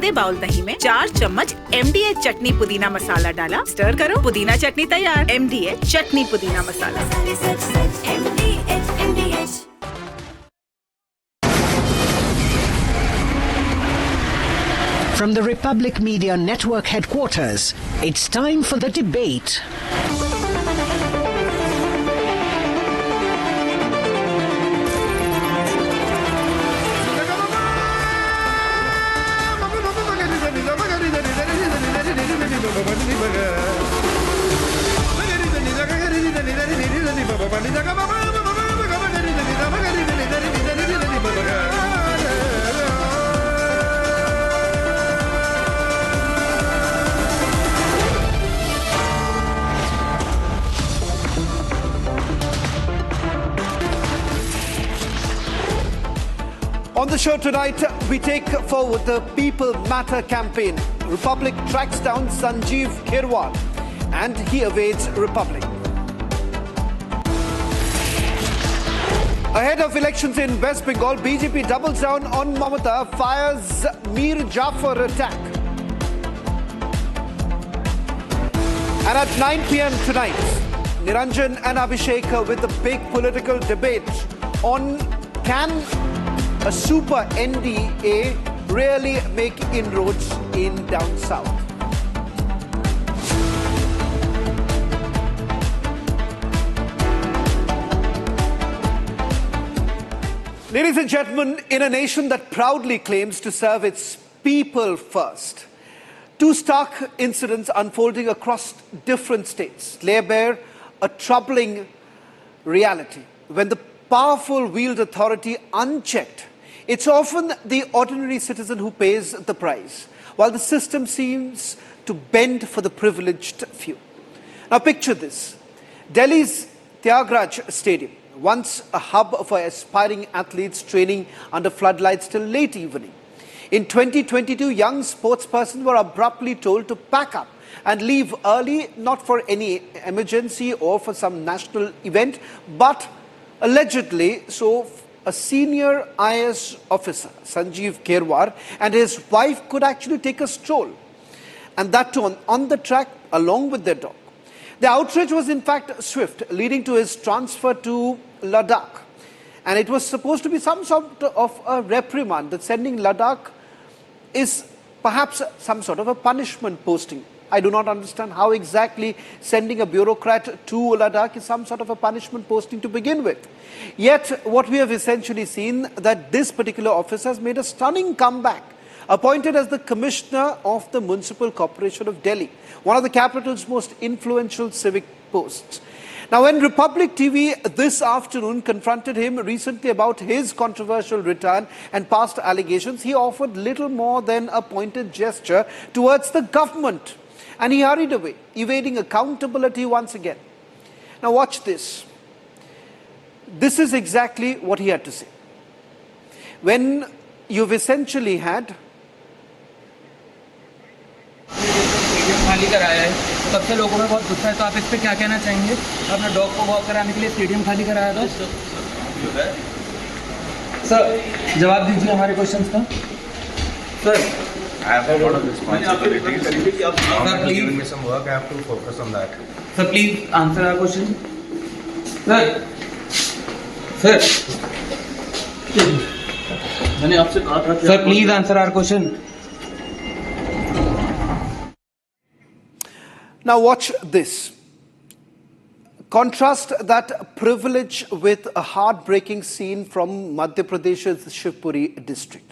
आधे बाउल दही में 4 चम्मच MDH चटनी पुदीना मसाला डाला, स्टर करो, पुदीना चटनी तैयार। MDH चटनी पुदीना मसाला। From the Republic Media Network headquarters, it's time for the debate. On the show tonight, we take forward the People Matter campaign. Republic tracks down Sanjeev Kirwar and he evades Republic. Ahead of elections in West Bengal, BJP doubles down on Mamata, fires Mir Jafar attack. And at 9 p.m. tonight, Niranjan and Abhishek with the big political debate on can a super NDA really make inroads in down south. Ladies and gentlemen, in a nation that proudly claims to serve its people first, two stark incidents unfolding across different states lay bare a troubling reality. When the powerful wield authority unchecked, it's often the ordinary citizen who pays the price, while the system seems to bend for the privileged few. Now picture this. Delhi's Tyagraj Stadium, once a hub for aspiring athletes training under floodlights till late evening. In 2022, young sportspersons were abruptly told to pack up and leave early, not for any emergency or for some national event, but allegedly so a senior IS officer, Sanjeev Kirwar, and his wife could actually take a stroll, and that too on the track along with their dog. The outrage was in fact swift, leading to his transfer to Ladakh, and it was supposed to be some sort of a reprimand, that sending Ladakh is perhaps some sort of a punishment posting. I do not understand how exactly sending a bureaucrat to Ladakh is some sort of a punishment posting to begin with. Yet, what we have essentially seen that this particular officer has made a stunning comeback, appointed as the Commissioner of the Municipal Corporation of Delhi, one of the capital's most influential civic posts. Now, when Republic TV this afternoon confronted him recently about his controversial return and past allegations, he offered little more than a pointed gesture towards the government. And he hurried away, evading accountability once again. Now watch this. This is exactly what he had to say. When you've essentially had खाली कराया है, तब से लोगों में बहुत गुस्सा है, तो आप इस पे क्या कहना चाहेंगे? अपना डॉग को वॉक कराने के लिए स्टेडियम खाली कराया था। सर, जवाब दीजिए हमारे क्वेश्चंस का। Sir, I have a lot of responsibilities. Government has given me some work. I have to focus on that. Sir, please answer our question. Sir, sir. मैंने आपसे कहा था। Sir, please answer our question. Now watch this. Contrast that privilege with a heartbreaking scene from Madhya Pradesh's Shivpuri district.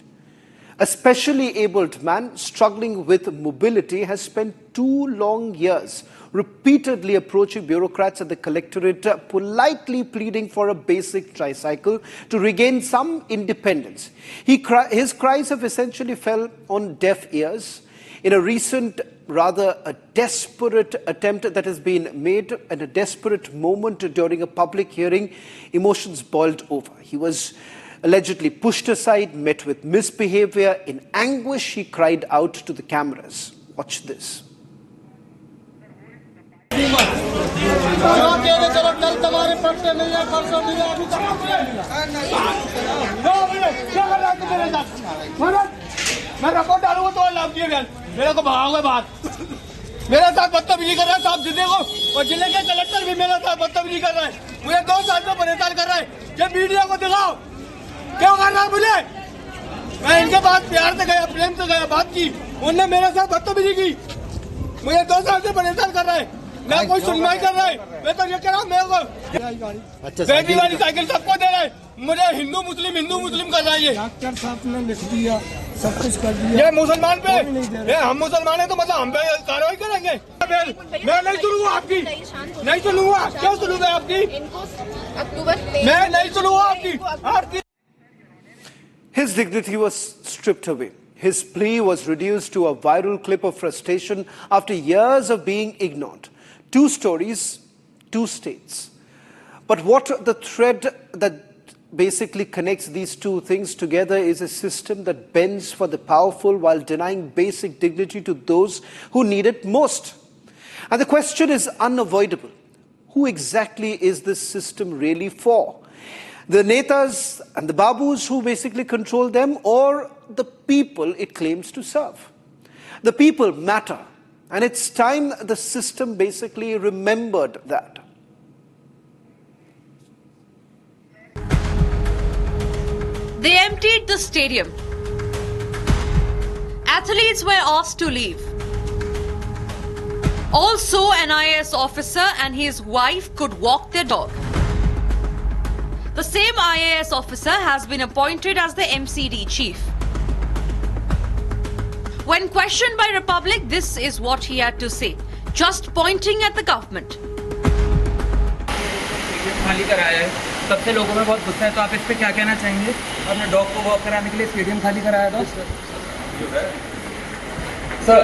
A specially abled man struggling with mobility has spent 2 long years repeatedly approaching bureaucrats at the collectorate, politely pleading for a basic tricycle to regain some independence. His cries have essentially fell on deaf ears. In a recent, rather a desperate attempt that has been made and a desperate moment during a public hearing, emotions boiled over. He was allegedly pushed aside, met with misbehavior. In anguish, he cried out to the cameras. Watch this. मैं report डालूंगा तो लाभ दिए गए मेरे को भगाओगे बाहर मेरे साथ बदतमीजी कर रहा है साहब जिले को और जिले के कलेक्टर भी मेरे साथ बदतमीजी कर रहा है मुझे 2 साल से परेशान कर रहा है ये मीडिया को दिखाओ क्यों कर रहा है मुझे मैं इनके पास प्यार से गया प्रेम से गया बात की उनने मेरे साथ बदतमीजी की मुझे 2 साल से परेशान कर रहा है ना कोई सुनवाई कर रहा है मैं तो ये कह रहा हूँ मेरे को बैटरी वाली साइकिल सबको दे रहा है मुझे हिंदू मुस्लिम कर रहा है ये डॉक्टर साहब ने लिख दिया सब कुछ कर दिया ये मुसलमान पे ये हम मुसलमान है तो मतलब हम पे कार्रवाई करेंगे मैं नहीं सुनूंगा आपकी नहीं सुनूंगा क्यों सुनूंगा आपकी मैं नहीं सुनूंगा आपकी His dignity was stripped away. His plea was reduced to a viral clip of frustration after years of being ignored. 2 stories, 2 states. But what the thread that basically connects these 2 things together is a system that bends for the powerful while denying basic dignity to those who need it most. And the question is unavoidable. Who exactly is this system really for? The netas and the babus who basically control them, or the people it claims to serve? The people matter, and it's time the system basically remembered that. They emptied the stadium. Athletes were asked to leave. Also, an IAS officer and his wife could walk their dog. The same IAS officer has been appointed as the MCD chief. When questioned by Republic, this is what he had to say, just pointing at the government. खाली कराया है तब से लोगों में बहुत गुस्सा है तो आप इस पे क्या कहना चाहेंगे अपने डॉग को वॉक कराने के लिए स्टेडियम खाली कराया था सर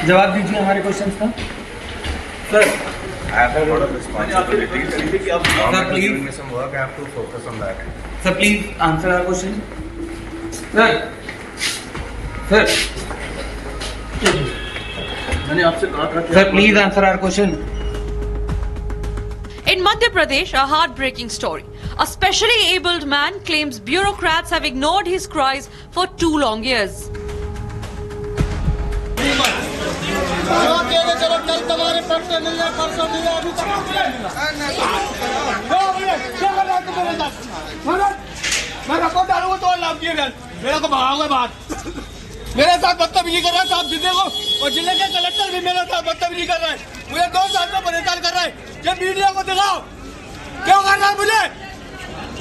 जवाब दीजिए हमारे क्वेश्चंस का sir I have a lot of responsibilities. Sir, please. Giving me some work. I have to focus on that. Sir, please answer our question. Sir. मैंने आपसे कहा था Sir, please answer our question. In Madhya Pradesh, a heartbreaking story. A specially abled man claims bureaucrats have ignored his cries for 2 long years. चलो कल तुम्हारे पर्चे मिल जाए परसों मिल जाए अभी तक मैं रिपोर्ट डालूंगा तो लाभ दिए गए मेरे को भगाओगे बाहर मेरे साथ बदतमीजी कर रहा है साहब जिले को और जिले के कलेक्टर भी मेरे साथ बदतमीजी कर रहा है मुझे 2 साल से परेशान कर रहा है ये मीडिया को दिखाओ क्यों कर रहा है मुझे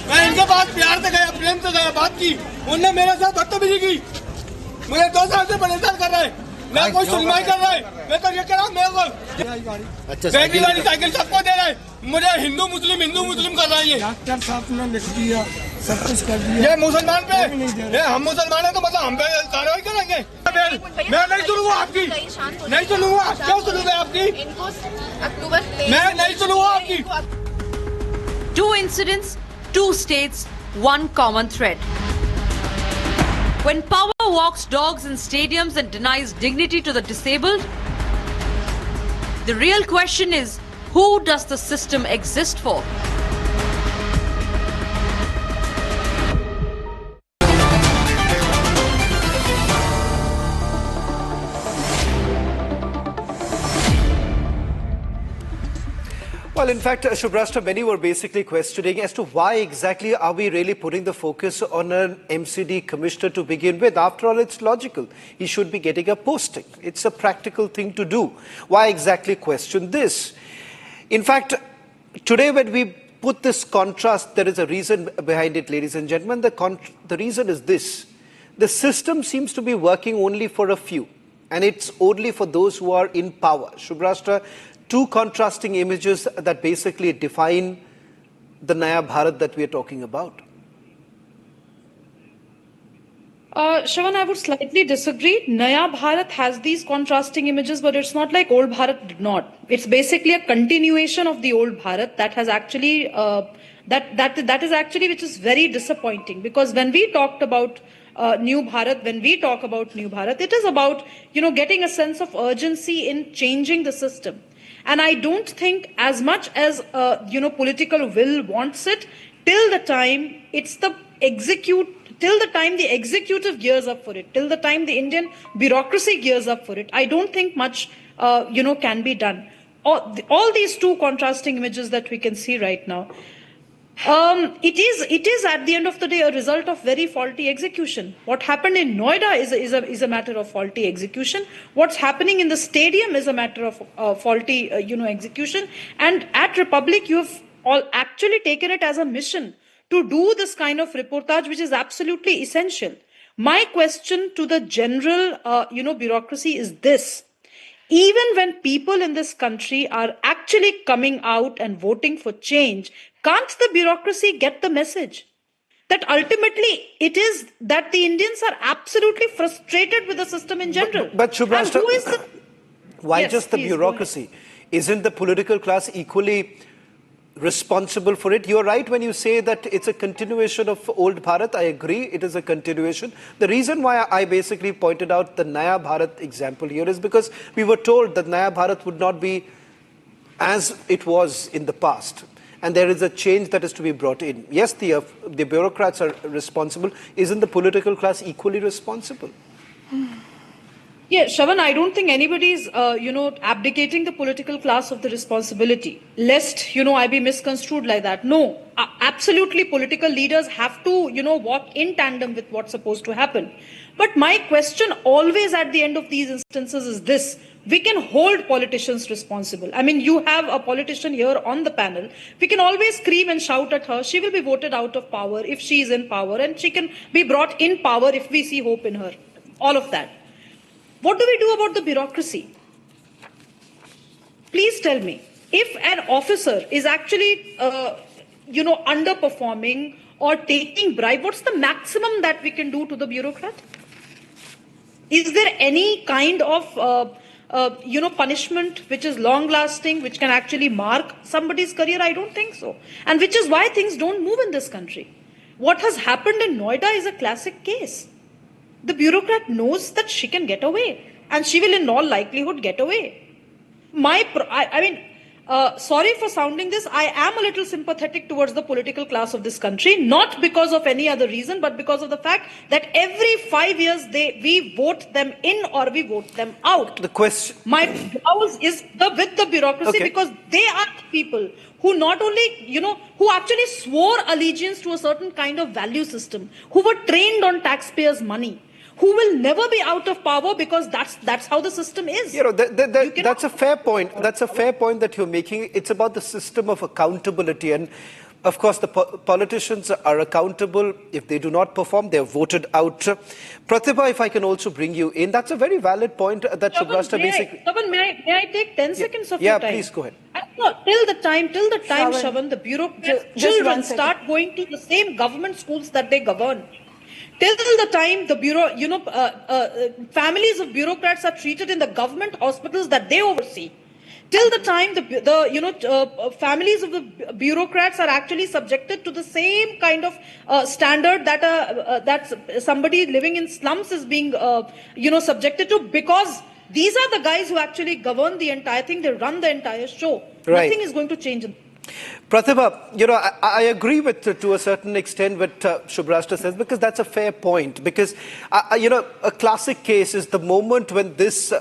मैं इनके पास प्यार से गया प्रेम से गया बात की उनने मेरे साथ बदतमीजी की मुझे 2 साल से परेशान कर रहा है ना कोई सुनवाई कर रहा है मैं तो ये कह रहा हूँ मेरे को बैटरी वाली साइकिल सबको दे रहा है मुझे हिंदू मुस्लिम कर रहा है ये डॉक्टर साहब ने लिख दिया सब कुछ कर दिया ये मुसलमान पे ये हम मुसलमान है तो मतलब हम पे कार्रवाई करेंगे मैं नहीं सुनूंगा आपकी नहीं सुनूंगा क्यों सुनूंगा आपकी मैं नहीं सुनूंगा आपकी 2 incidents, 2 states, 1 common thread. When power walks dogs in stadiums and denies dignity to the disabled, the real question is, who does the system exist for? Well, in fact, Shubrashta, many were basically questioning as to why exactly are we really putting the focus on an MCD commissioner to begin with. After all, it's logical. He should be getting a posting. It's a practical thing to do. Why exactly question this? In fact, today when we put this contrast, there is a reason behind it, ladies and gentlemen. The reason is this. The system seems to be working only for a few, and it's only for those who are in power. Shubrashta, 2 contrasting images that basically define the Naya Bharat that we are talking about. Shravan, I would slightly disagree. Naya Bharat has these contrasting images, but it's not like old Bharat did not. It's basically a continuation of the old Bharat that has actually that is actually which is very disappointing, because when we talked about New Bharat, when we talk about New Bharat, it is about getting a sense of urgency in changing the system. And I don't think, as much as political will wants it, till the time it's the the executive gears up for it, till the time the Indian bureaucracy gears up for it, I don't think much, can be done. All these two contrasting images that we can see right now. It is at the end of the day a result of very faulty execution. What happened in Noida is a matter of faulty execution. What's happening in the stadium is a matter of faulty execution. And at Republic, you have all actually taken it as a mission to do this kind of reportage, which is absolutely essential. My question to the general bureaucracy is this: even when people in this country are actually coming out and voting for change, can't the bureaucracy get the message that ultimately it is that the Indians are absolutely frustrated with the system in general? But Shubhrashta, why Yes, just the please, bureaucracy? Isn't the political class equally responsible for it? You're right when you say that it's a continuation of old Bharat. I agree, it is a continuation. The reason why I basically pointed out the Naya Bharat example here is because we were told that Naya Bharat would not be as it was in the past. And there is a change that is to be brought in. Yes, the bureaucrats are responsible. Isn't the political class equally responsible? Yeah, Shravan, I don't think anybody is, abdicating the political class of the responsibility, lest, I be misconstrued like that. No, absolutely political leaders have to, walk in tandem with what's supposed to happen. But my question always at the end of these instances is this: we can hold politicians responsible. I mean, you have a politician here on the panel. We can always scream and shout at her. She will be voted out of power if she is in power, and she can be brought in power if we see hope in her. All of that. What do we do about the bureaucracy? Please tell me, if an officer is actually, underperforming or taking bribe, what's the maximum that we can do to the bureaucrat? Is there any kind of, punishment which is long-lasting, which can actually mark somebody's career? I don't think so. And which is why things don't move in this country. What has happened in Noida is a classic case. The bureaucrat knows that she can get away, and she will in all likelihood get away. Sorry for sounding this, I am a little sympathetic towards the political class of this country, not because of any other reason, but because of the fact that every 5 years we vote them in or we vote them out. The question... My house is with the bureaucracy, because they are the people who not only, who actually swore allegiance to a certain kind of value system, who were trained on taxpayers' money, who will never be out of power, because that's how the system is. That's a fair point. That's a fair point that you're making. It's about the system of accountability. And of course, the politicians are accountable. If they do not perform, they're voted out. Pratibha, if I can also bring you in, that's a very valid point that Shubhrashta basically... Shravan, may I take 10 seconds of your time? Yeah, please go ahead. No, till the time, Shravan, the bureaucrats, children start going to the same government schools that they govern. Till the time the families of bureaucrats are treated in the government hospitals that they oversee. Till the time families of the bureaucrats are actually subjected to the same kind of standard that somebody living in slums is being subjected to, because these are the guys who actually govern the entire thing. They run the entire show. Right. Nothing is going to change. Pratibha, I agree with, to a certain extent, what Shubhrashta says, because that's a fair point. Because, a classic case is the moment when this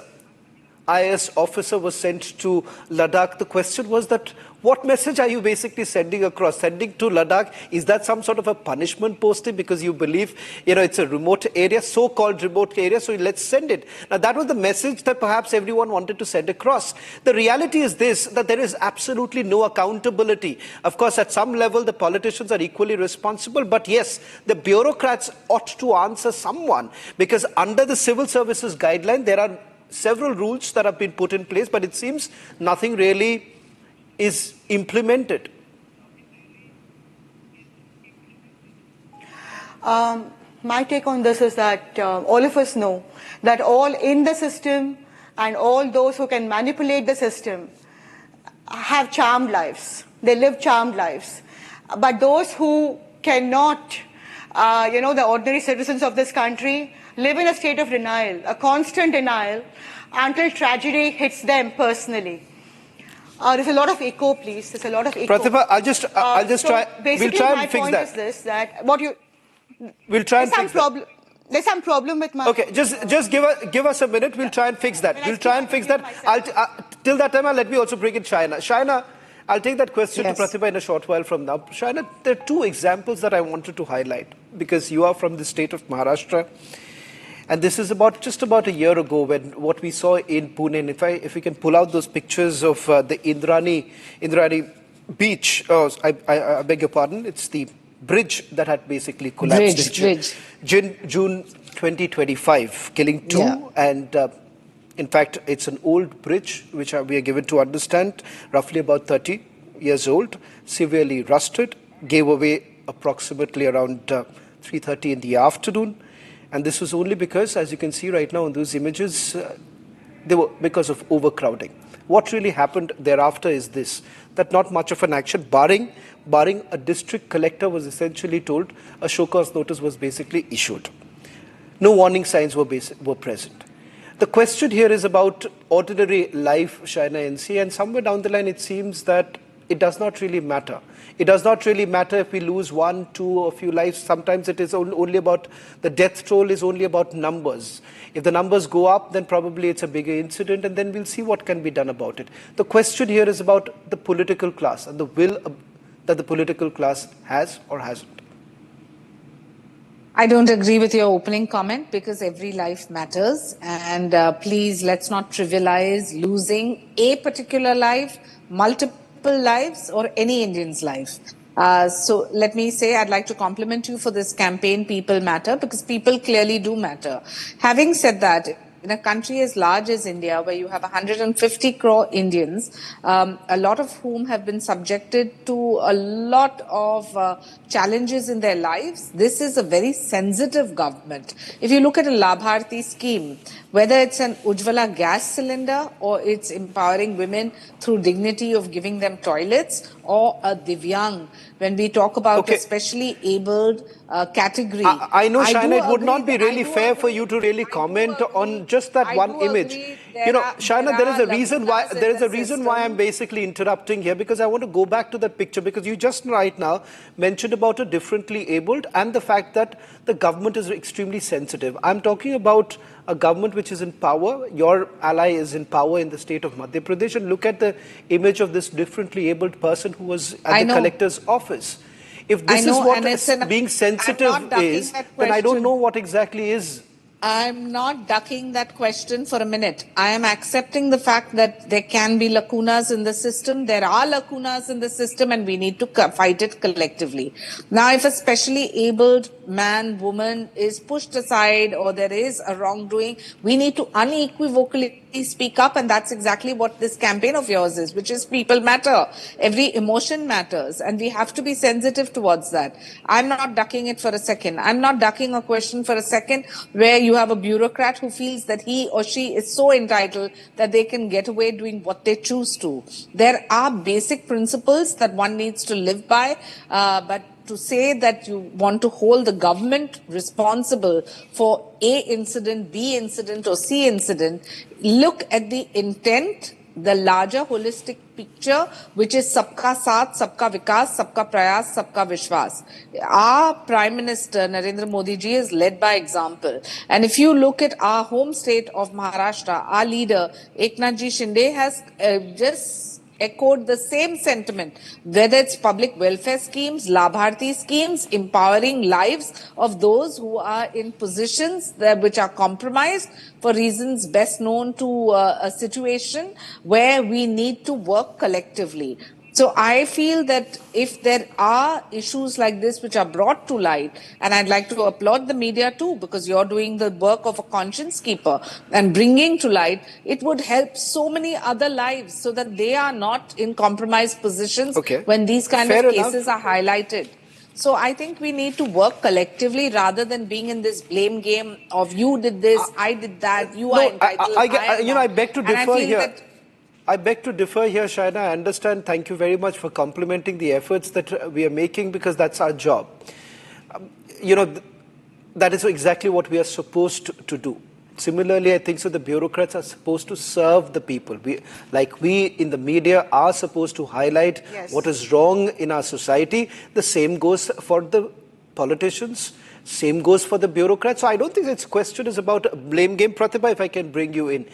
IS officer was sent to Ladakh. The question was that, what message are you basically sending across? Sending to Ladakh, is that some sort of a punishment posting because you believe, it's a remote area, so-called remote area, so let's send it. Now, that was the message that perhaps everyone wanted to send across. The reality is this, that there is absolutely no accountability. Of course, at some level, the politicians are equally responsible, but yes, the bureaucrats ought to answer someone, because under the civil services guideline, there are several rules that have been put in place, but it seems nothing really is implemented. My take on this is that all of us know that all in the system and all those who can manipulate the system have charmed lives. They live charmed lives. But those who cannot, the ordinary citizens of this country, live in a state of denial, a constant denial, until tragedy hits them personally. There's a lot of echo, please. There's a lot of echo. Pratibha, I'll just try. We'll try and fix that. My point is this: that what you. We'll try and fix that. There's some problem with my... Okay, just give us a minute. We'll try and fix that. We'll try and fix that. Till that time, let me also bring in Shaina. Shaina, I'll take that question to Pratibha in a short while from now. Shaina, there are two examples that I wanted to highlight because you are from the state of Maharashtra. And this is just about a year ago when what we saw in Pune. And if we can pull out those pictures of the Indrani beach, I beg your pardon, it's the bridge that had basically collapsed in June 2025, killing two. Yeah. And in fact, it's an old bridge, which we are given to understand, roughly about 30 years old, severely rusted, gave away approximately around 3:30 in the afternoon. And this was only because, as you can see right now in those images, they were because of overcrowding. What really happened thereafter is this, that not much of an action, barring a district collector was essentially told, a show cause notice was basically issued. No warning signs were present. The question here is about ordinary life, Shaina NC, and somewhere down the line it seems that it does not really matter. It does not really matter if we lose one, two, or a few lives. Sometimes it is only about, the death toll is only about numbers. If the numbers go up, then probably it's a bigger incident, and then we'll see what can be done about it. The question here is about the political class and the will that the political class has or hasn't. I don't agree with your opening comment because every life matters. And please, let's not trivialize losing a particular life, multiple lives, or any Indian's life. So let me say, I'd like to compliment you for this campaign, People Matter, because people clearly do matter. Having said that, in a country as large as India, where you have 150 crore Indians, a lot of whom have been subjected to a lot of challenges in their lives, this is a very sensitive government. If you look at a Labharti scheme, whether it's an Ujjwala gas cylinder or it's empowering women through dignity of giving them toilets, or a Divyang, when we talk about especially abled category. I know, Shaina, it would not be really fair for you to really comment on just that one image. You know, Shaina, there is a reason why I'm basically interrupting here, because I want to go back to that picture, because you just right now mentioned about a differently abled and the fact that the government is extremely sensitive. I'm talking about a government which is in power. Your ally is in power in the state of Madhya Pradesh, and look at the image of this differently abled person who was at the collector's office. If this is what being sensitive is, then I don't know what exactly is. I'm not ducking that question for a minute. I am accepting the fact that there can be lacunas in the system. There are lacunas in the system, and we need to fight it collectively. Now, if a specially abled man, woman is pushed aside, or there is a wrongdoing, we need to unequivocally speak up, and that's exactly what this campaign of yours is, which is people matter. Every emotion matters, and we have to be sensitive towards that. I'm not ducking it for a second. I'm not ducking a question for a second where you have a bureaucrat who feels that he or she is so entitled that they can get away doing what they choose to. There are basic principles that one needs to live by, but to say that you want to hold the government responsible for A incident, B incident, or C incident, look at the intent, the larger holistic picture, which is Sabka Saath, Sabka Vikas, Sabka Prayas, Sabka Vishwas. Our Prime Minister, Narendra Modi ji, is led by example. And if you look at our home state of Maharashtra, our leader, Eknath ji Shinde, has just echoed the same sentiment, whether it's public welfare schemes, Labharti schemes, empowering lives of those who are in positions which are compromised for reasons best known to a situation where we need to work collectively. So I feel that if there are issues like this which are brought to light, and I'd like to applaud the media too, because you're doing the work of a conscience keeper and bringing to light, it would help so many other lives so that they are not in compromised positions when these kind of cases are highlighted. So I think we need to work collectively rather than being in this blame game of you did this, I did that, you are entitled, I beg to differ here. I beg to differ here, Shaina. I understand. Thank you very much for complimenting the efforts that we are making, because that's our job. That is exactly what we are supposed to do. Similarly, I think so the bureaucrats are supposed to serve the people. We in the media are supposed to highlight what is wrong in our society. The same goes for the politicians. Same goes for the bureaucrats. So I don't think this question is about a blame game. Pratibha, if I can bring you in.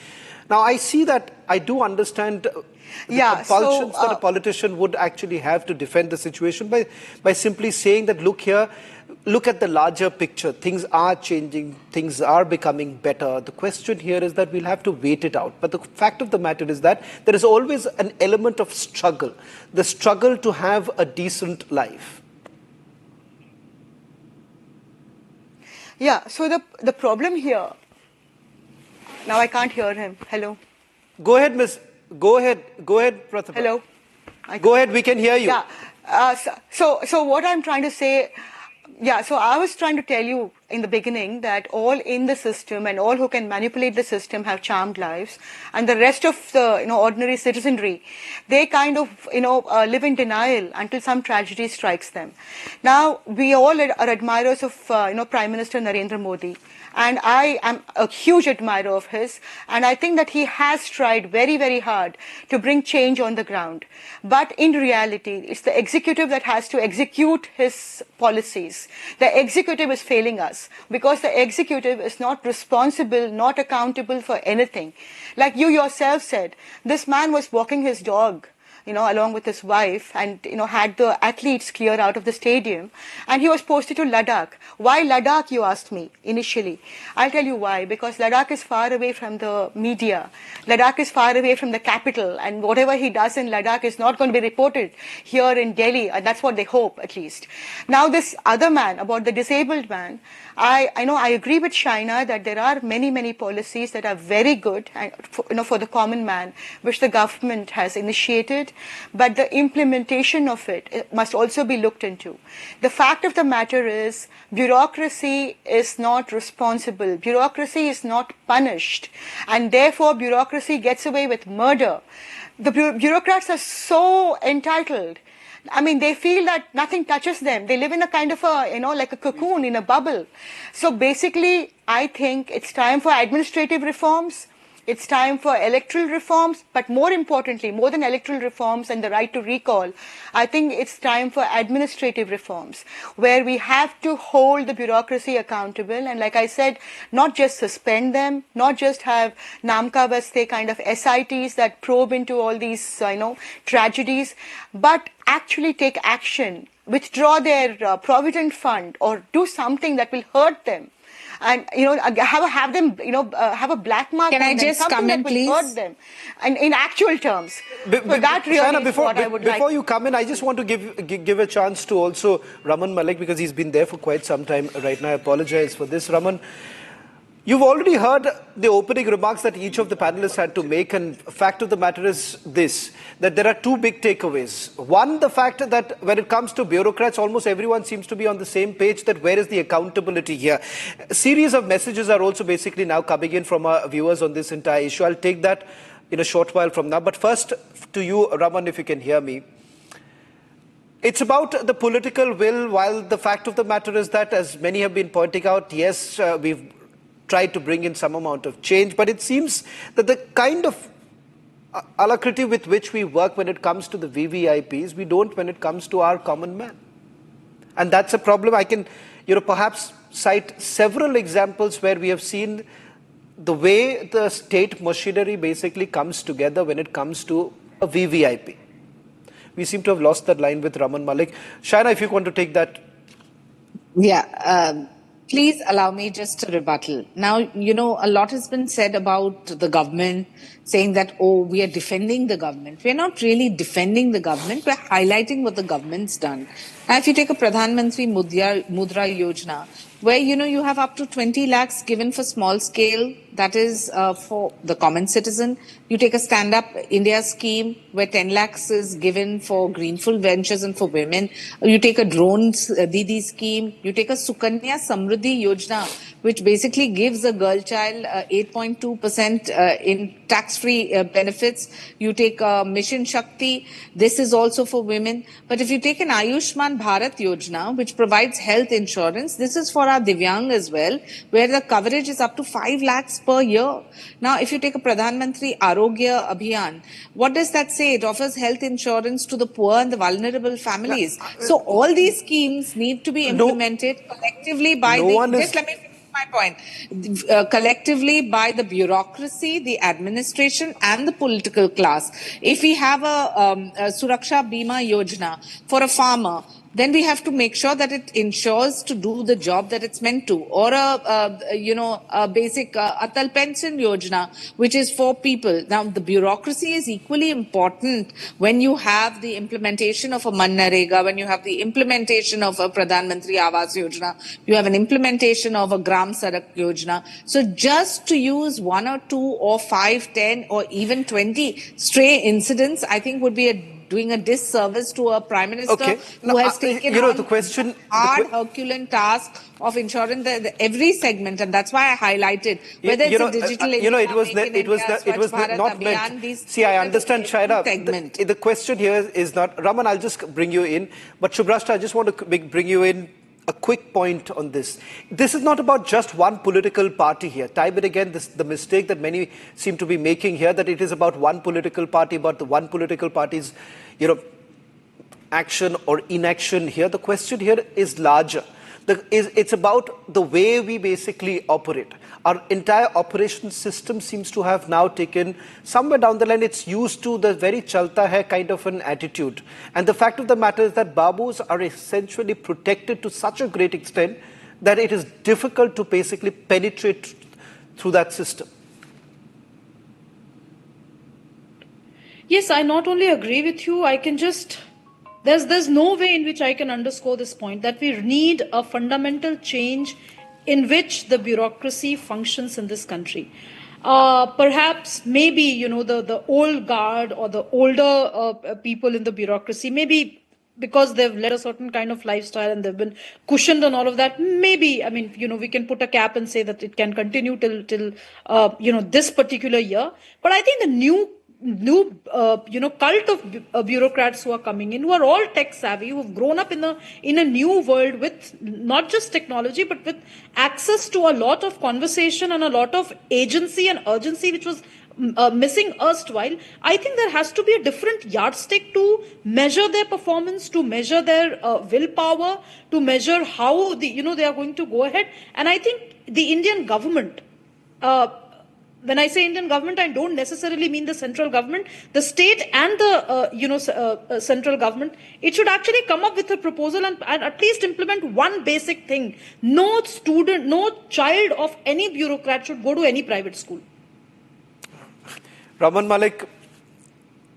Now, I see that I do understand the compulsions that a politician would actually have to defend the situation by simply saying that, look here, look at the larger picture. Things are changing. Things are becoming better. The question here is that we'll have to wait it out. But the fact of the matter is that there is always an element of struggle, the struggle to have a decent life. Yeah, so the problem here, now I can't hear him. Hello. Go ahead, Miss. Go ahead, Pratibha. Hello. Go ahead, we can hear you. Yeah. So what I'm trying to say, so I was trying to tell you in the beginning that all in the system and all who can manipulate the system have charmed lives, and the rest of the ordinary citizenry, they kind of live in denial until some tragedy strikes them. Now we all are admirers of Prime Minister Narendra Modi. And I am a huge admirer of his, and I think that he has tried very, very hard to bring change on the ground. But in reality, it's the executive that has to execute his policies. The executive is failing us because the executive is not responsible, not accountable for anything. Like you yourself said, this man was walking his dog, along with his wife, and, had the athletes clear out of the stadium. And he was posted to Ladakh. Why Ladakh, you asked me initially. I'll tell you why. Because Ladakh is far away from the media. Ladakh is far away from the capital. And whatever he does in Ladakh is not going to be reported here in Delhi. And that's what they hope, at least. Now, this other man, about the disabled man, I agree with Shaina that there are many, many policies that are very good for the common man, which the government has initiated, but the implementation of it must also be looked into. The fact of the matter is, bureaucracy is not responsible. Bureaucracy is not punished, and therefore bureaucracy gets away with murder. The bureaucrats are so entitled. I mean, they feel that nothing touches them. They live in a kind of like a cocoon in a bubble. So basically, I think it's time for administrative reforms. It's time for electoral reforms, but more importantly, more than electoral reforms and the right to recall, I think it's time for administrative reforms, where we have to hold the bureaucracy accountable. And like I said, not just suspend them, not just have Namka Vaste kind of SITs that probe into all these, tragedies, but actually take action, withdraw their provident fund, or do something that will hurt them. And have them have a black mark. Can on I them, just something come in, that will please? hurt them, and in actual terms. So that really Shaina, is what I would like. Before you come in, I just want to give a chance to also Raman Malik, because he's been there for quite some time right now. I apologize for this, Raman. You've already heard the opening remarks that each of the panelists had to make, and fact of the matter is this, that there are two big takeaways. One, the fact that when it comes to bureaucrats, almost everyone seems to be on the same page, that where is the accountability here? A series of messages are also basically now coming in from our viewers on this entire issue. I'll take that in a short while from now. But first, to you, Raman, if you can hear me. It's about the political will, while the fact of the matter is that, as many have been pointing out, yes, we've tried to bring in some amount of change, but it seems that the kind of alacrity with which we work when it comes to the VVIPs, we don't when it comes to our common man. And that's a problem. I can, perhaps cite several examples where we have seen the way the state machinery basically comes together when it comes to a VVIP. We seem to have lost that line with Raman Malik. Shaina, if you want to take that. Yeah. Please allow me just to rebuttal. Now, a lot has been said about the government, saying that, we are defending the government. We're not really defending the government. We're highlighting what the government's done. Now, if you take a Pradhan Mantri Mudra Yojana, where, you have up to 20 lakhs given for small scale, that is for the common citizen. You take a Stand Up India scheme where 10 lakhs is given for greenfield ventures and for women. You take a drones Didi scheme. You take a Sukanya Samruddhi Yojana, which basically gives a girl child 8.2% in tax-free benefits. You take Mission Shakti. This is also for women. But if you take an Ayushman Bharat Yojana, which provides health insurance, this is for our Divyang as well, where the coverage is up to 5 lakhs per year. Now, if you take a Pradhan Mantri Arogya Abhiyan, what does that say? It offers health insurance to the poor and the vulnerable families. So all these schemes need to be implemented collectively by just let me finish my point. Collectively by the bureaucracy, the administration and the political class. If we have a Suraksha Bima Yojana for a farmer, then we have to make sure that it ensures to do the job that it's meant to. Or a basic Atal Pension Yojana, which is for people. Now, the bureaucracy is equally important when you have the implementation of a Mannarega, when you have the implementation of a Pradhan Mantri Awas Yojana, you have an implementation of a Gram Sadak Yojana. So just to use 1 or 2 or 5, 10 or even 20 stray incidents, I think would be doing a disservice to a Prime Minister who has taken on the hard Herculean task of ensuring that every segment, and that's why I highlighted whether it's a digital it was not meant. See, I understand, Shaira. The question here is not, Raman, I'll just bring you in, but Shubrashta, I just want to bring you in a quick point on this. This is not about just one political party here. Time and again, the mistake that many seem to be making here, that it is about one political party, about the one political party's, action or inaction here. The question here is larger. It's about the way we basically operate. Our entire operation system seems to have now taken, somewhere down the line, it's used to the very chalta hai kind of an attitude. And the fact of the matter is that Babus are essentially protected to such a great extent that it is difficult to basically penetrate through that system. Yes, I not only agree with you, I can just... There's no way in which I can underscore this point, that we need a fundamental change in which the bureaucracy functions in this country. Perhaps, maybe, the old guard or the older people in the bureaucracy, maybe because they've led a certain kind of lifestyle and they've been cushioned on all of that, maybe, we can put a cap and say that it can continue till this particular year. But I think the new cult of bureaucrats who are coming in, who are all tech savvy, who have grown up in a new world with not just technology, but with access to a lot of conversation and a lot of agency and urgency, which was missing erstwhile. I think there has to be a different yardstick to measure their performance, to measure their willpower, to measure how they are going to go ahead. And I think the Indian government, when I say Indian government, I don't necessarily mean the central government, the state and the central government. It should actually come up with a proposal and at least implement one basic thing. No child of any bureaucrat should go to any private school. Raman Malik,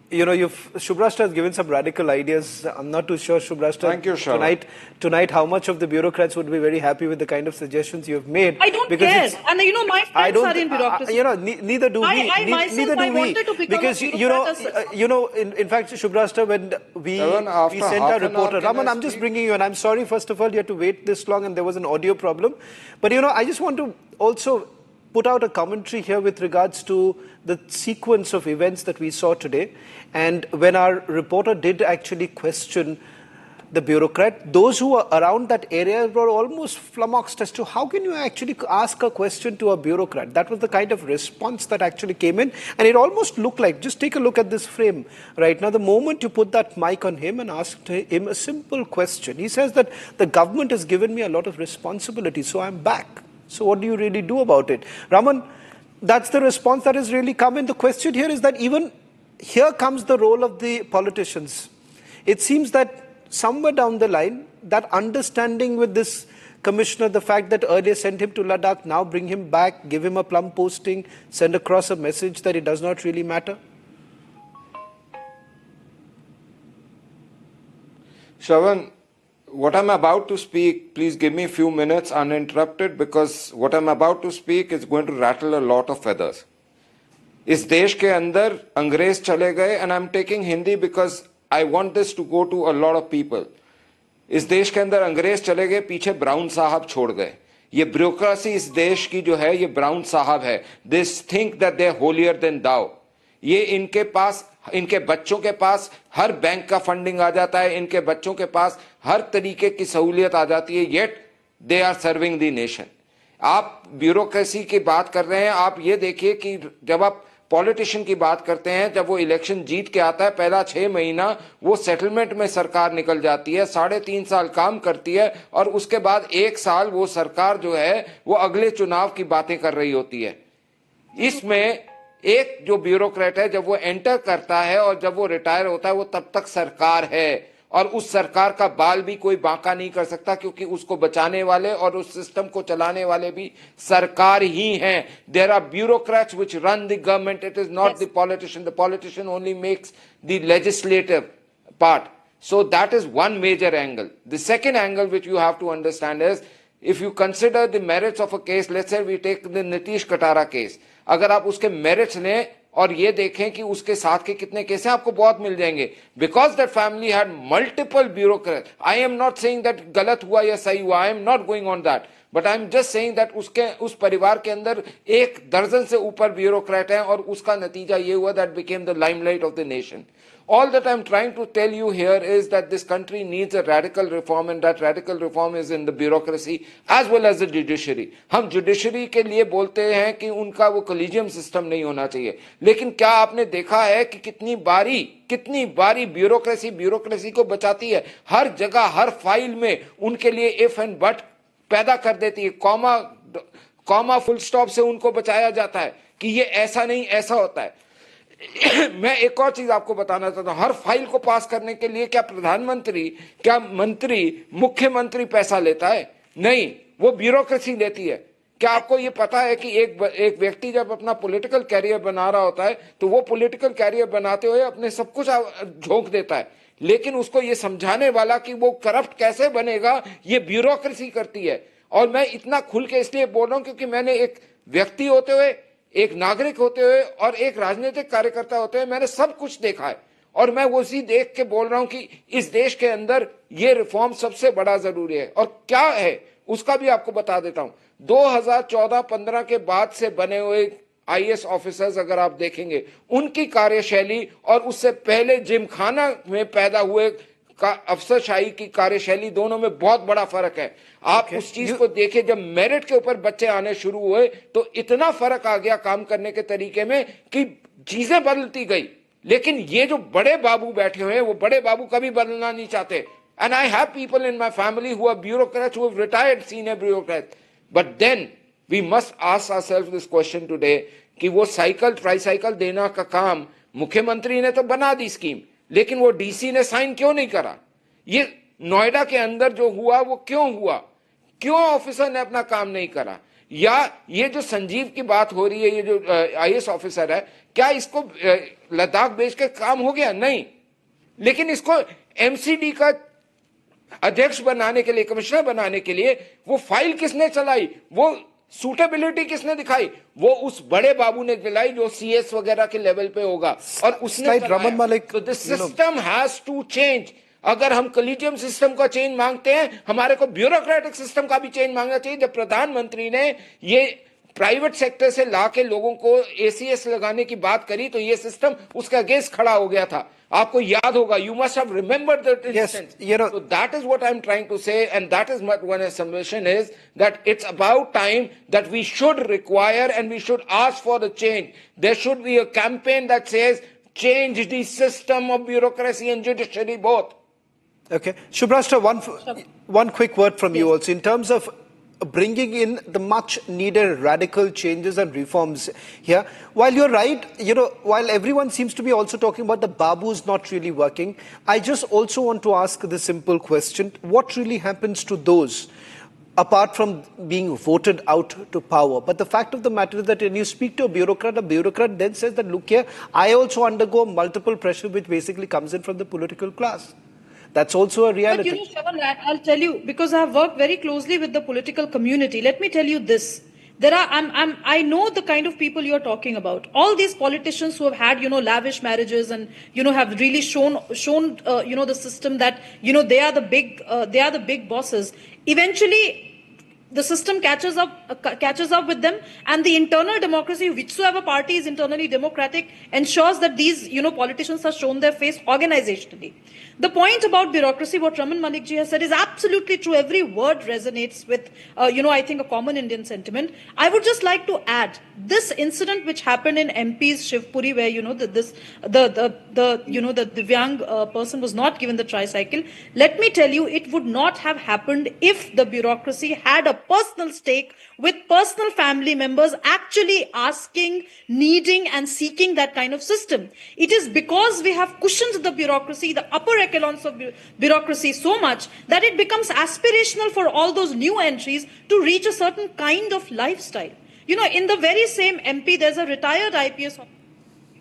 Shubrashta has given some radical ideas. I'm not too sure, Shubrashta. Thank you, Shravan. Tonight, how much of the bureaucrats would be very happy with the kind of suggestions you've made? I don't care. And my friends are in bureaucracy. Neither do we. I wanted to become because a bureaucrat. in fact, Shubrashta, when we sent our reporter, Raman, I'm just bringing you, and I'm sorry, first of all, you had to wait this long, and there was an audio problem. But I just want to also put out a commentary here with regards to the sequence of events that we saw today. And when our reporter did actually question the bureaucrat, those who were around that area were almost flummoxed as to how can you actually ask a question to a bureaucrat. That was the kind of response that actually came in. And it almost looked like, just take a look at this frame right now. The moment you put that mic on him and asked him a simple question, he says that the government has given me a lot of responsibility, so I'm back. So what do you really do about it? Raman, that's the response that has really come in. The question here is that even here comes the role of the politicians. It seems that somewhere down the line, that understanding with this commissioner, the fact that earlier sent him to Ladakh, now bring him back, give him a plum posting, send across a message that it does not really matter. Shravan, what I'm about to speak, please give me a few minutes uninterrupted, because what I'm about to speak is going to rattle a lot of feathers. इस देश के अंदर अंग्रेज चले गए, and I'm taking Hindi because I want this to go to a lot of people. इस देश के अंदर अंग्रेज चले गए, पीछे ब्राउन साहब छोड़ गए. ये ब्यूरोक्रेसी इस देश की जो है, ये ब्राउन साहब है. They think that they're holier than thou. ये इनके पास, इनके बच्चों के पास हर बैंक का फंडिंग आ जाता है, इनके बच्चों के पास हर तरीके की सहूलियत आ जाती है, yet they are serving the nation. आप ब्यूरोक्रेसी की बात कर रहे हैं, आप ये देखिए कि जब आप पॉलिटिशियन की बात करते हैं, जब वो इलेक्शन जीत के आता है, पहला 6 महीना वो सेटलमेंट में सरकार निकल जाती है, 3.5 साल काम करती है, और उसके बाद 1 साल वो सरकार जो है वो अगले चुनाव की बातें कर रही होती है। इसमें एक जो ब्यूरोक्रेट है, जब वो एंटर करता है और जब वो रिटायर होता है, वो तब तक सरकार है, और उस सरकार का बाल भी कोई बांका नहीं कर सकता, क्योंकि उसको बचाने वाले और उस सिस्टम को चलाने वाले भी सरकार ही हैं। There are bureaucrats which run the government, it is not the politician, the politician only makes the legislative part. So that is one major angle. The second angle which you have to understand is, if you consider the merits of a case, let's say we take the Nitish Katara case, अगर आप उसके merits लें और ये देखें कि उसके साथ के कितने केस हैं, आपको बहुत मिल जाएंगे। Because that family had multiple bureaucrats. I am not saying that गलत हुआ या सही हुआ, I am not going on that. But I am just saying that उस परिवार के अंदर 1 दर्जन से ऊपर ब्यूरोक्रेट हैं, और उसका नतीजा ये हुआ that became the limelight of the nation. All that I am trying to tell you here is that this country needs a radical reform, and that radical reform is in the bureaucracy as well as the judiciary. हम judiciary के लिए बोलते हैं कि उनका वो collegium system नहीं होना चाहिए, लेकिन क्या आपने देखा है कि कितनी बारी ब्यूरोक्रेसी को बचाती है? हर जगह, हर फाइल में उनके लिए इफ एंड बट पैदा कर देती है, कॉमा फुल स्टॉप से उनको बचाया जाता है कि ये ऐसा नहीं, ऐसा होता है। मैं एक और चीज आपको बताना चाहता हूं, हर फाइल को पास करने के लिए क्या प्रधानमंत्री, क्या मंत्री, मुख्यमंत्री पैसा लेता है? नहीं, वो ब्यूरोक्रेसी लेती है। क्या आपको ये पता है कि एक व्यक्ति जब अपना पॉलिटिकल कैरियर बना रहा होता है, तो वो पॉलिटिकल कैरियर बनाते हुए अपने सब कुछ झोंक देता है, लेकिन उसको ये समझाने वाला कि वो करप्ट कैसे बनेगा, ये ब्यूरोक्रेसी करती है। और मैं इतना खुल के इसलिए बोल रहा हूं क्योंकि मैंने एक व्यक्ति होते हुए, एक नागरिक होते हुए और एक राजनीतिक कार्यकर्ता होते हुए मैंने सब कुछ देखा है, और मैं उसी देख के बोल रहा हूं कि इस देश के अंदर ये रिफॉर्म सबसे बड़ा जरूरी है। और क्या है उसका भी आपको बता देता हूं। 2014-15 के बाद से बने हुए आईएएस ऑफिसर्स अगर आप देखेंगे, उनकी कार्यशैली और उससे पहले जिमखाना में पैदा हुए का अफसरशाही की कार्यशैली, दोनों में बहुत बड़ा फर्क है। आप उस चीज को देखिए, जब मेरिट के ऊपर बच्चे आने शुरू हुए तो इतना फर्क आ गया काम करने के तरीके में कि चीजें बदलती गई। लेकिन ये जो बड़े बाबू बैठे हुए हैं, वो बड़े बाबू कभी बदलना नहीं चाहते। And I have people in my family who are bureaucrats, who have retired senior bureaucrats, but then we must ask ourselves this question today कि वो साइकिल ट्राईसाइकिल देना का काम मुख्यमंत्री ने तो बना दी स्कीम, लेकिन वो डीसी ने साइन क्यों नहीं करा? ये नोएडा के अंदर जो हुआ वो क्यों हुआ? क्यों ऑफिसर ने अपना काम नहीं करा? या ये जो संजीव की बात हो रही है, ये जो आईएएस ऑफिसर है, क्या इसको लद्दाख भेज के काम हो गया? नहीं, लेकिन इसको एमसीडी का अध्यक्ष बनाने के लिए, कमिश्नर बनाने के लिए वो फाइल किसने चलाई, वो सूटेबिलिटी किसने दिखाई? वो उस बड़े बाबू ने दिलाई जो सीएस वगैरह के लेवल पे होगा, और उसने रमन मलिक, तो this system has to change. अगर हम कॉलेजियम सिस्टम का चेंज मांगते हैं, हमारे को ब्यूरोक्रेटिक सिस्टम का भी चेंज मांगना चाहिए। जब प्रधानमंत्री ने ये प्राइवेट सेक्टर से लाके लोगों को एसीएस लगाने की बात करी, तो ये सिस्टम उसके अगेंस्ट खड़ा हो गया था। आपको याद होगा, you must have remembered that instance. So that is what I'm trying to say, and that is what one submission is, that it's about time that we should require and we should ask for the change. There should be a campaign that says change the system of bureaucracy and judiciary both. Okay, Shubhrashtra, one quick word from you also in terms of bringing in the much needed radical changes and reforms here. While you're right, while everyone seems to be also talking about the Babus not really working, I just also want to ask the simple question: what really happens to those apart from being voted out to power? But the fact of the matter is that when you speak to a bureaucrat then says that, look here, I also undergo multiple pressure which basically comes in from the political class. That's also a reality. But Shravan, I'll tell you, because I have worked very closely with the political community. Let me tell you this. I know the kind of people you're talking about. All these politicians who have had, lavish marriages and, have really shown, the system that, they are the big bosses. Eventually, the system catches up with them, and the internal democracy, whichsoever party is internally democratic, ensures that these, politicians are shown their face organizationally. The point about bureaucracy, what Raman Malik ji has said, is absolutely true. Every word resonates with, I think, a common Indian sentiment. I would just like to add this incident which happened in MP's Shivpuri, where the Divyang person was not given the tricycle. Let me tell you, it would not have happened if the bureaucracy had a personal stake with personal family members actually asking, needing, and seeking that kind of system. It is because we have cushioned the bureaucracy, the upper echelons of bureaucracy so much that it becomes aspirational for all those new entries to reach a certain kind of lifestyle. In the very same MP, there's a retired IPS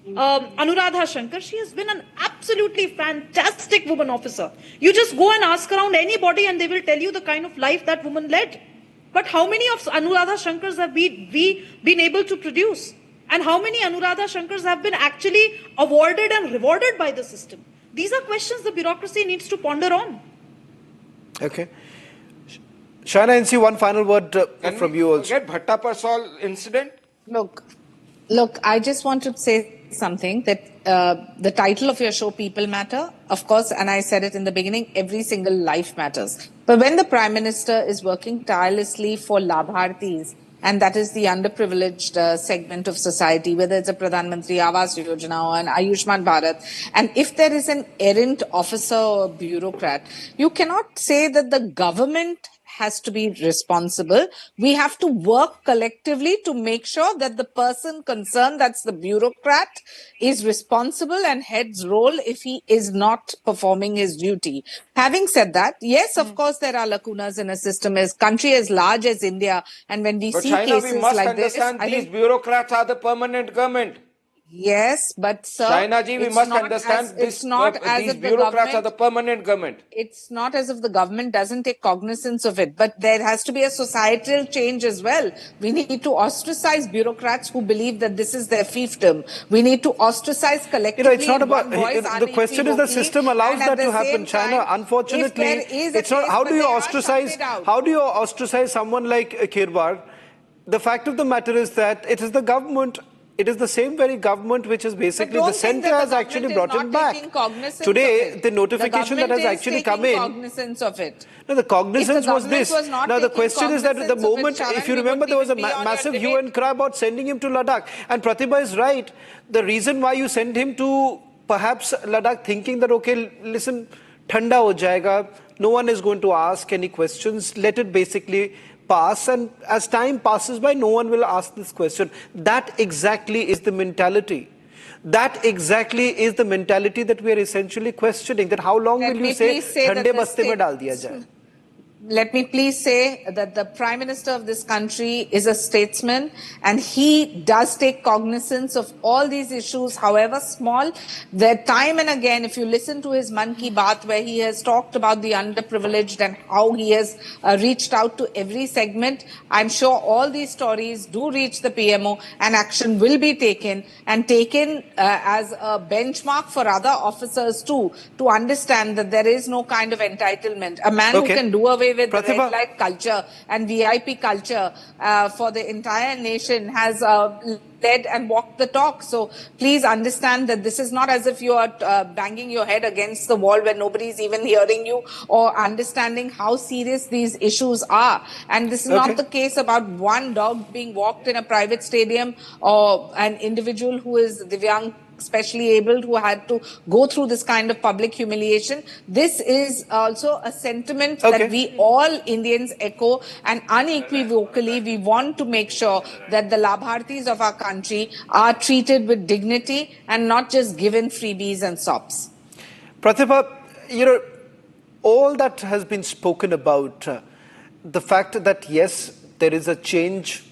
Anuradha Shankar. She has been an absolutely fantastic woman officer. You just go and ask around anybody and they will tell you the kind of life that woman led. But how many of Anuradha Shankars have we been able to produce? And how many Anuradha Shankars have been actually awarded and rewarded by the system? These are questions the bureaucracy needs to ponder on. Okay. Shaina NC, one final word from you also. Get Bhatta Parsol incident? Look, I just want to say something that the title of your show, People Matter, of course, and I said it in the beginning, every single life matters. But when the Prime Minister is working tirelessly for Labhartis, and that is the underprivileged segment of society, whether it's a Pradhan Mantri Awas Yojana or an Ayushman Bharat, and if there is an errant officer or bureaucrat, you cannot say that the government has to be responsible. We have to work collectively to make sure that the person concerned, that's the bureaucrat, is responsible and heads roll if he is not performing his duty. Having said that, yes, of course, there are lacunas in a system, as country as large as India, and when we see China, cases we must like this, understand these bureaucrats are the permanent government. Yes, but sir, China ji, we must understand these bureaucrats are the permanent government. It's not as if the government doesn't take cognizance of it, but there has to be a societal change as well. We need to ostracize bureaucrats who believe that this is their fiefdom. We need to ostracize collectively. It's not about the question is the system allows that to happen. China, unfortunately, it's not. How do you ostracize? How do you ostracize someone like Kirwar? The fact of the matter is that it is the government. It is the same very government which is basically the centre has actually brought it back. Today, the notification that has actually come in. Cognizance of it. No, the cognizance was this. Now the question is that at the moment, if you remember, there was a massive hue and cry about sending him to Ladakh. And Pratibha is right. The reason why you send him to perhaps Ladakh thinking that, okay, listen, thanda ho jayega, no one is going to ask any questions, let it basically pass, and as time passes by, no one will ask this question. That exactly is the mentality. That exactly is the mentality that we are essentially questioning. That how long will you say thande baste mein dal diya jaye? Let me please say that the Prime Minister of this country is a statesman and he does take cognizance of all these issues, however small. There time and again, if you listen to his Man Ki Baat, where he has talked about the underprivileged and how he has reached out to every segment, I'm sure all these stories do reach the PMO and action will be taken as a benchmark for other officers too, to understand that there is no kind of entitlement. A man who can do away with the red light culture and VIP culture for the entire nation has led and walked the talk. So please understand that this is not as if you are banging your head against the wall where nobody is even hearing you or understanding how serious these issues are. And this is not the case about one dog being walked in a private stadium or an individual who is Divyang, specially abled, who had to go through this kind of public humiliation. This is also a sentiment that we all Indians echo, and unequivocally we want to make sure that the Labhartis of our country are treated with dignity and not just given freebies and sops. Pratibha, all that has been spoken about, the fact that yes, there is a change,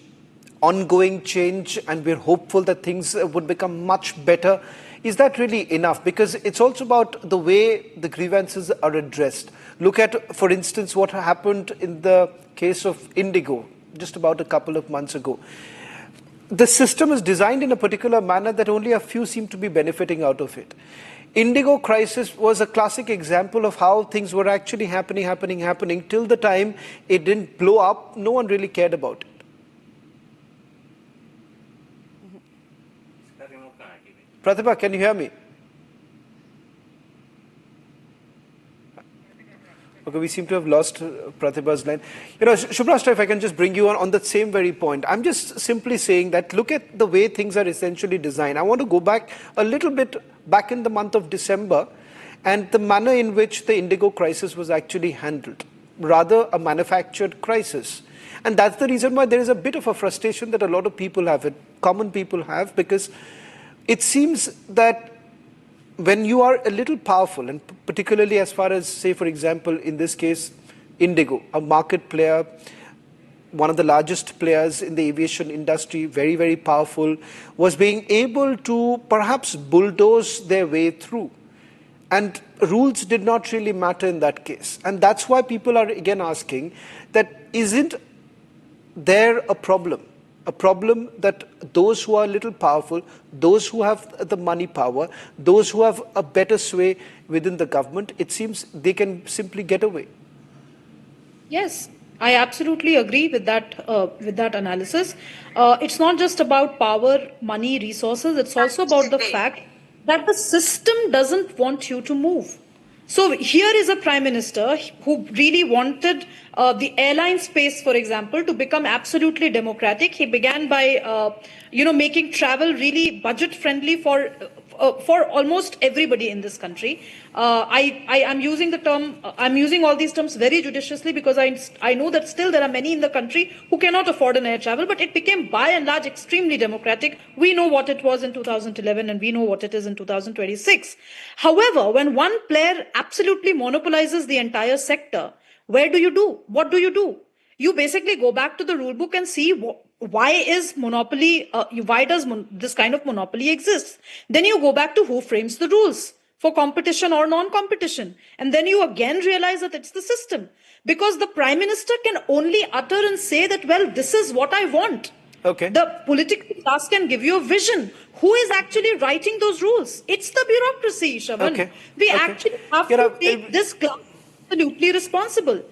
ongoing change, and we're hopeful that things would become much better. Is that really enough? Because it's also about the way the grievances are addressed. Look at, for instance, what happened in the case of Indigo just about a couple of months ago. The system is designed in a particular manner that only a few seem to be benefiting out of it. Indigo crisis was a classic example of how things were actually happening till the time it didn't blow up. No one really cared about it. Pratibha, can you hear me? Okay, we seem to have lost Pratibha's line. You know, Shubhrashtra, if I can just bring you on that same very point. I'm just simply saying that look at the way things are essentially designed. I want to go back a little bit back in the month of December and the manner in which the indigo crisis was actually handled, rather a manufactured crisis. And that's the reason why there is a bit of a frustration that a lot of people have, common people have, because it seems that when you are a little powerful, and particularly as far as, say, for example, in this case, Indigo, a market player, one of the largest players in the aviation industry, very, very powerful, was being able to perhaps bulldoze their way through. And rules did not really matter in that case. And that's why people are again asking that isn't there a problem that those who are a little powerful, those who have the money power, those who have a better sway within the government, it seems they can simply get away. Yes, I absolutely agree with that analysis. It's not just about power, money, resources. It's also about the fact that the system doesn't want you to move. So here is a prime minister who really wanted the airline space, for example, to become absolutely democratic. He began by, making travel really budget friendly for almost everybody in this country. I'm using all these terms very judiciously because I know that still there are many in the country who cannot afford an air travel, but it became by and large extremely democratic. We know what it was in 2011 and we know what it is in 2026. However, when one player absolutely monopolizes the entire sector, what do you do? You basically go back to the rule book and see why does this kind of monopoly exist? Then you go back to who frames the rules for competition or non-competition. And then you again realize that it's the system. Because the prime minister can only utter and say that, well, this is what I want. Okay. The political class can give you a vision. Who is actually writing those rules? It's the bureaucracy, Shravan. Okay. We actually have to take this class absolutely responsible.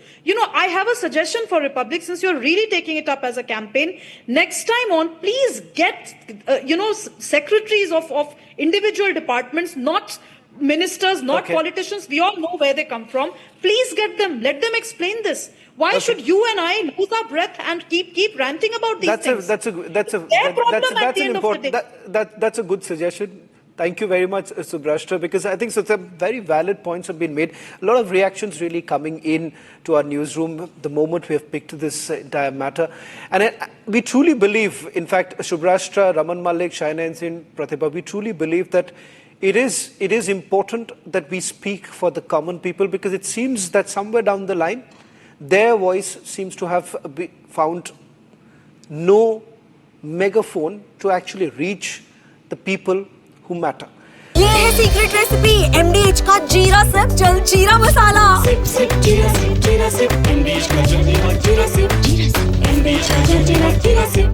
I have a suggestion for Republic, since you're really taking it up as a campaign. Next time on, please get, secretaries of individual departments, not ministers, not politicians. We all know where they come from. Please get them. Let them explain this. Why should you and I lose our breath and keep ranting about these things? That's a good suggestion. Thank you very much, Shubhrashtra, because I think some very valid points have been made. A lot of reactions really coming in to our newsroom the moment we have picked this entire matter. And we truly believe, in fact, Shubhrashtra, Raman Malik, Shaina Ensign, Pratibha, we truly believe that it is important that we speak for the common people, because it seems that somewhere down the line, their voice seems to have found no megaphone to actually reach the people who matter. ये है secret recipe MDH का जीरा SIP जल जीरा मसाला SIP SIP जीरा SIP MDH का जल जीरा सिप MDH का जल जीरा सिप